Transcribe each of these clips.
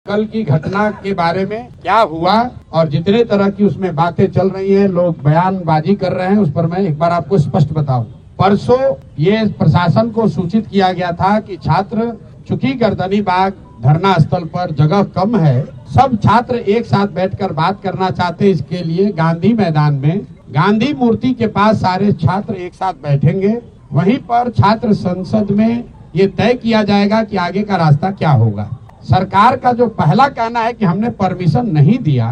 कल की घटना के बारे में क्या हुआ और जितने तरह की उसमें बातें चल रही हैं, लोग बयानबाजी कर रहे हैं, उस पर मैं एक बार आपको स्पष्ट बताऊं। परसों ये प्रशासन को सूचित किया गया था कि छात्र, चूंकि गर्दनी बाग धरना स्थल पर जगह कम है, सब छात्र एक साथ बैठकर बात करना चाहते, इसके लिए गांधी मैदान में गांधी मूर्ति के पास सारे छात्र एक साथ बैठेंगे। वहीं पर छात्र संसद में ये तय किया जाएगा कि आगे का रास्ता क्या होगा। सरकार का जो पहला कहना है कि हमने परमिशन नहीं दिया,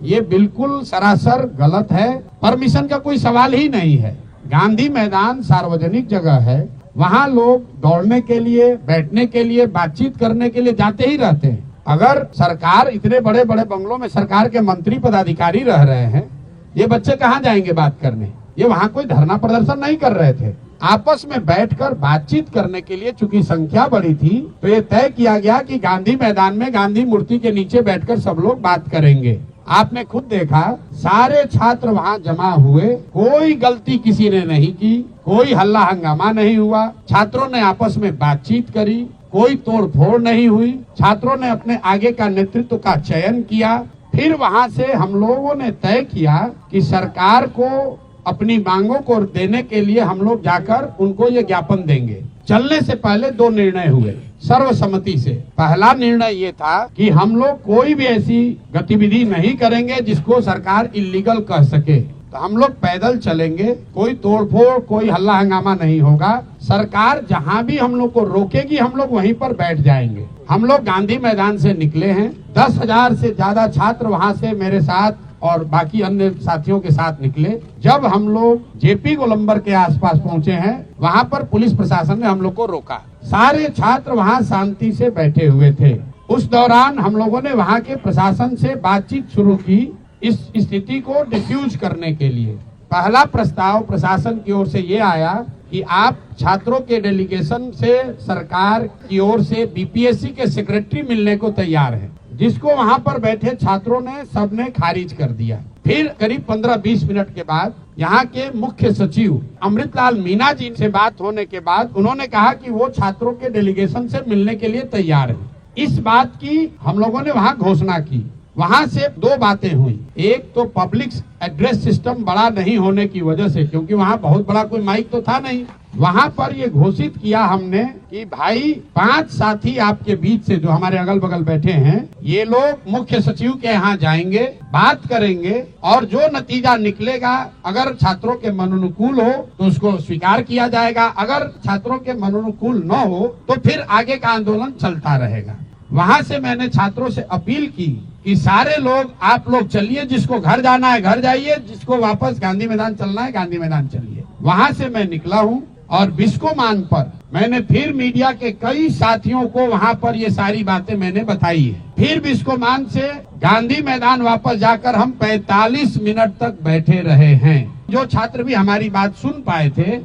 ये बिल्कुल सरासर गलत है। परमिशन का कोई सवाल ही नहीं है। गांधी मैदान सार्वजनिक जगह है, वहाँ लोग दौड़ने के लिए, बैठने के लिए, बातचीत करने के लिए जाते ही रहते हैं। अगर सरकार, इतने बड़े बड़े बंगलों में सरकार के मंत्री पदाधिकारी रह रहे हैं, ये बच्चे कहाँ जाएंगे बात करने? ये वहाँ कोई धरना प्रदर्शन नहीं कर रहे थे, आपस में बैठकर बातचीत करने के लिए। चूंकि संख्या बड़ी थी तो ये तय किया गया कि गांधी मैदान में गांधी मूर्ति के नीचे बैठकर सब लोग बात करेंगे। आपने खुद देखा, सारे छात्र वहाँ जमा हुए, कोई गलती किसी ने नहीं की, कोई हल्ला हंगामा नहीं हुआ, छात्रों ने आपस में बातचीत करी, कोई तोड़ फोड़ नहीं हुई। छात्रों ने अपने आगे का नेतृत्व का चयन किया। फिर वहाँ से हम लोगों ने तय किया कि सरकार को अपनी मांगों को देने के लिए हम लोग जाकर उनको ये ज्ञापन देंगे। चलने से पहले दो निर्णय हुए सर्वसम्मति से। पहला निर्णय ये था कि हम लोग कोई भी ऐसी गतिविधि नहीं करेंगे जिसको सरकार इल्लीगल कह सके। तो हम लोग पैदल चलेंगे, कोई तोड़फोड़, कोई हल्ला हंगामा नहीं होगा। सरकार जहाँ भी हम लोग को रोकेगी, हम लोग वहीं पर बैठ जाएंगे। हम लोग गांधी मैदान से निकले हैं, 10,000 से ज्यादा छात्र वहाँ से मेरे साथ और बाकी अन्य साथियों के साथ निकले। जब हम लोग जेपी गोलंबर के आसपास पहुंचे हैं, वहां पर पुलिस प्रशासन ने हम लोग को रोका। सारे छात्र वहां शांति से बैठे हुए थे। उस दौरान हम लोगों ने वहां के प्रशासन से बातचीत शुरू की इस स्थिति को डिफ्यूज करने के लिए। पहला प्रस्ताव प्रशासन की ओर से ये आया कि आप छात्रों के डेलीगेशन से सरकार की ओर से बीपीएससी के सेक्रेटरी मिलने को तैयार है, जिसको वहां पर बैठे छात्रों ने सबने खारिज कर दिया। फिर करीब 15-20 मिनट के बाद यहाँ के मुख्य सचिव अमृतलाल मीना जी से बात होने के बाद उन्होंने कहा कि वो छात्रों के डेलीगेशन से मिलने के लिए तैयार है। इस बात की हम लोगों ने वहाँ घोषणा की। वहाँ से दो बातें हुई। एक तो पब्लिक एड्रेस सिस्टम बड़ा नहीं होने की वजह से, क्योंकि वहाँ बहुत बड़ा कोई माइक तो था नहीं, वहाँ पर ये घोषित किया हमने कि भाई 5 साथी आपके बीच से जो हमारे अगल बगल बैठे हैं, ये लोग मुख्य सचिव के यहाँ जाएंगे, बात करेंगे और जो नतीजा निकलेगा, अगर छात्रों के मनोनुकूल हो तो उसको स्वीकार किया जाएगा, अगर छात्रों के मनोनुकूल न हो तो फिर आगे का आंदोलन चलता रहेगा। वहाँ से मैंने छात्रों से अपील की कि सारे लोग, आप लोग चलिए, जिसको घर जाना है घर जाइए, जिसको वापस गांधी मैदान चलना है गांधी मैदान चलिए। वहां से मैं निकला हूं और बिस्कोमान पर मैंने फिर मीडिया के कई साथियों को वहां पर ये सारी बातें मैंने बताई है। फिर बिस्कोमान से गांधी मैदान वापस जाकर हम 45 मिनट तक बैठे रहे हैं। जो छात्र भी हमारी बात सुन पाए थे,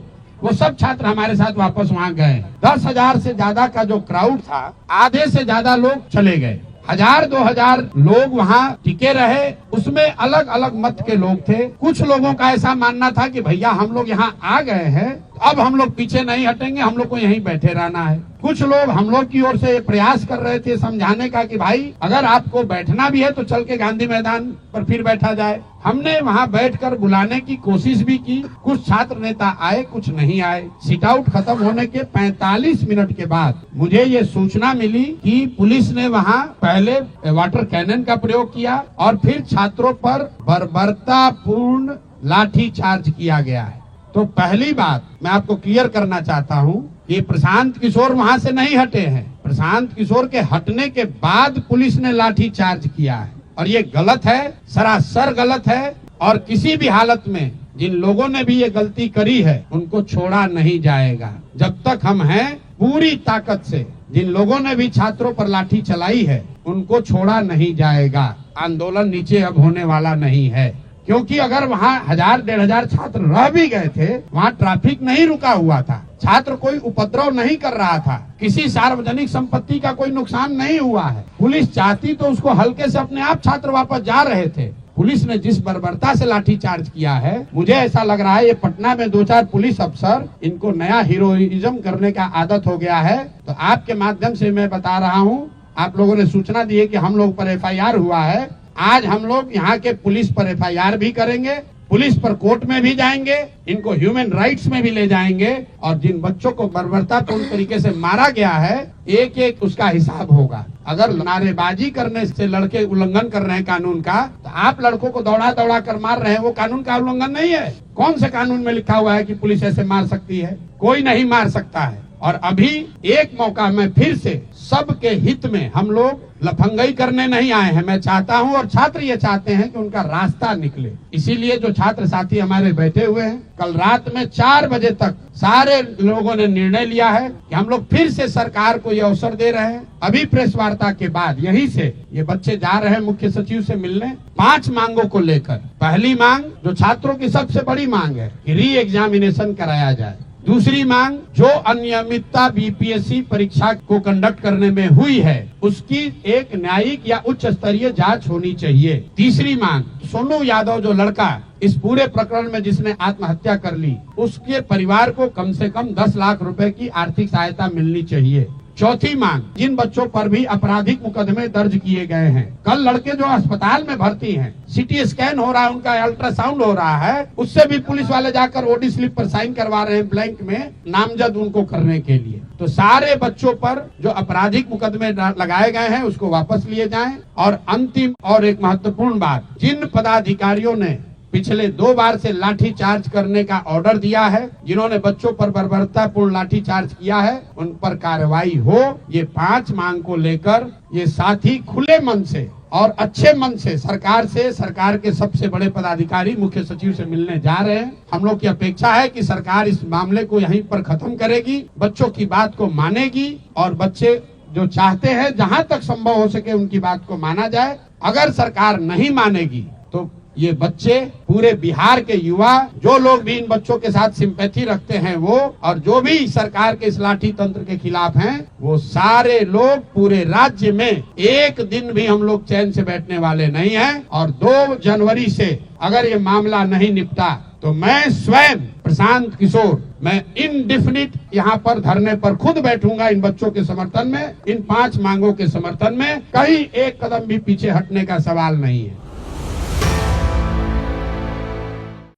वो सब छात्र हमारे साथ वापस वहाँ गए। 10,000 से ज्यादा का जो क्राउड था, आधे से ज्यादा लोग चले गए। 1,000-2,000 लोग वहाँ टिके रहे। उसमें अलग अलग मत के लोग थे। कुछ लोगों का ऐसा मानना था कि भैया हम लोग यहाँ आ गए हैं, अब हम लोग पीछे नहीं हटेंगे, हम लोग को यहीं बैठे रहना है। कुछ लोग हम लोग की ओर से प्रयास कर रहे थे समझाने का कि भाई अगर आपको बैठना भी है तो चल के गांधी मैदान पर फिर बैठा जाए। हमने वहाँ बैठकर बुलाने की कोशिश भी की। कुछ छात्र नेता आए, कुछ नहीं आए। सिट आउट खत्म होने के 45 मिनट के बाद मुझे ये सूचना मिली कि पुलिस ने वहाँ पहले वाटर कैनन का प्रयोग किया और फिर छात्रों पर बर्बरतापूर्ण लाठी चार्ज किया गया है। तो पहली बात मैं आपको क्लियर करना चाहता हूँ कि प्रशांत किशोर वहां से नहीं हटे हैं। प्रशांत किशोर के हटने के बाद पुलिस ने लाठी चार्ज किया है और ये गलत है, सरासर गलत है। और किसी भी हालत में जिन लोगों ने भी ये गलती करी है उनको छोड़ा नहीं जाएगा। जब तक हम हैं, पूरी ताकत से जिन लोगों ने भी छात्रों पर लाठी चलाई है उनको छोड़ा नहीं जाएगा। आंदोलन नीचे अब होने वाला नहीं है, क्योंकि अगर वहाँ 1,000-1,500 छात्र रह भी गए थे, वहाँ ट्रैफिक नहीं रुका हुआ था, छात्र कोई उपद्रव नहीं कर रहा था, किसी सार्वजनिक संपत्ति का कोई नुकसान नहीं हुआ है। पुलिस चाहती तो उसको हल्के से अपने आप छात्र वापस जा रहे थे। पुलिस ने जिस बर्बरता से लाठी चार्ज किया है, मुझे ऐसा लग रहा है ये पटना में 2-4 पुलिस अफसर, इनको नया हीरोइज्म करने का आदत हो गया है। तो आपके माध्यम से मैं बता रहा हूँ, आप लोगों ने सूचना दी है कि हम लोग पर FIR हुआ है। आज हम लोग यहाँ के पुलिस पर FIR भी करेंगे, पुलिस पर कोर्ट में भी जाएंगे, इनको ह्यूमन राइट्स में भी ले जाएंगे और जिन बच्चों को बर्बरतापूर्ण तरीके से मारा गया है एक एक उसका हिसाब होगा। अगर नारेबाजी करने से लड़के उल्लंघन कर रहे हैं कानून का, तो आप लड़कों को दौड़ा दौड़ा कर मार रहे हैं, वो कानून का उल्लंघन नहीं है। कौन से कानून में लिखा हुआ है कि पुलिस ऐसे मार सकती है? कोई नहीं मार सकता है। और अभी एक मौका में फिर से सबके हित में हम लोग लफंगई करने नहीं आए हैं। मैं चाहता हूं और छात्र ये चाहते हैं कि उनका रास्ता निकले। इसीलिए जो छात्र साथी हमारे बैठे हुए हैं, कल रात में 4 बजे तक सारे लोगों ने निर्णय लिया है कि हम लोग फिर से सरकार को ये अवसर दे रहे हैं। अभी प्रेस वार्ता के बाद यहीं से ये बच्चे जा रहे हैं मुख्य सचिव से मिलने 5 मांगों को लेकर। पहली मांग जो छात्रों की सबसे बड़ी मांग है कि री एग्जामिनेशन कराया जाए। दूसरी मांग जो अनियमितता BPSC परीक्षा को कंडक्ट करने में हुई है उसकी एक न्यायिक या उच्च स्तरीय जांच होनी चाहिए। तीसरी मांग सोनू यादव जो लड़का इस पूरे प्रकरण में जिसने आत्महत्या कर ली, उसके परिवार को कम से कम 10 लाख रुपए की आर्थिक सहायता मिलनी चाहिए। चौथी मांग जिन बच्चों पर भी आपराधिक मुकदमे दर्ज किए गए हैं, कल लड़के जो अस्पताल में भर्ती हैं, CT स्कैन हो रहा है, उनका अल्ट्रासाउंड हो रहा है, उससे भी पुलिस वाले जाकर OD स्लिप पर साइन करवा रहे हैं ब्लैंक में नामजद उनको करने के लिए। तो सारे बच्चों पर जो आपराधिक मुकदमे लगाए गए हैं उसको वापस लिए जाएं। और अंतिम और एक महत्वपूर्ण बात, जिन पदाधिकारियों ने पिछले 2 बार से लाठी चार्ज करने का ऑर्डर दिया है, जिन्होंने बच्चों पर बर्बरतापूर्ण लाठी चार्ज किया है, उन पर कार्रवाई हो। ये 5 मांग को लेकर ये साथी खुले मन से और अच्छे मन से सरकार के सबसे बड़े पदाधिकारी मुख्य सचिव से मिलने जा रहे हैं। हम लोग की अपेक्षा है कि सरकार इस मामले को यहीं पर खत्म करेगी, बच्चों की बात को मानेगी और बच्चे जो चाहते हैं जहां तक संभव हो सके उनकी बात को माना जाए। अगर सरकार नहीं मानेगी तो ये बच्चे, पूरे बिहार के युवा, जो लोग भी इन बच्चों के साथ सिंपैथी रखते हैं वो, और जो भी सरकार के इस लाठी तंत्र के खिलाफ हैं, वो सारे लोग पूरे राज्य में एक दिन भी हम लोग चैन से बैठने वाले नहीं हैं। और 2 जनवरी से अगर ये मामला नहीं निपटा तो मैं स्वयं प्रशांत किशोर मैं इनडिफिनिट यहाँ पर धरने पर खुद बैठूंगा इन बच्चों के समर्थन में, इन 5 मांगों के समर्थन में। कहीं एक कदम भी पीछे हटने का सवाल नहीं है।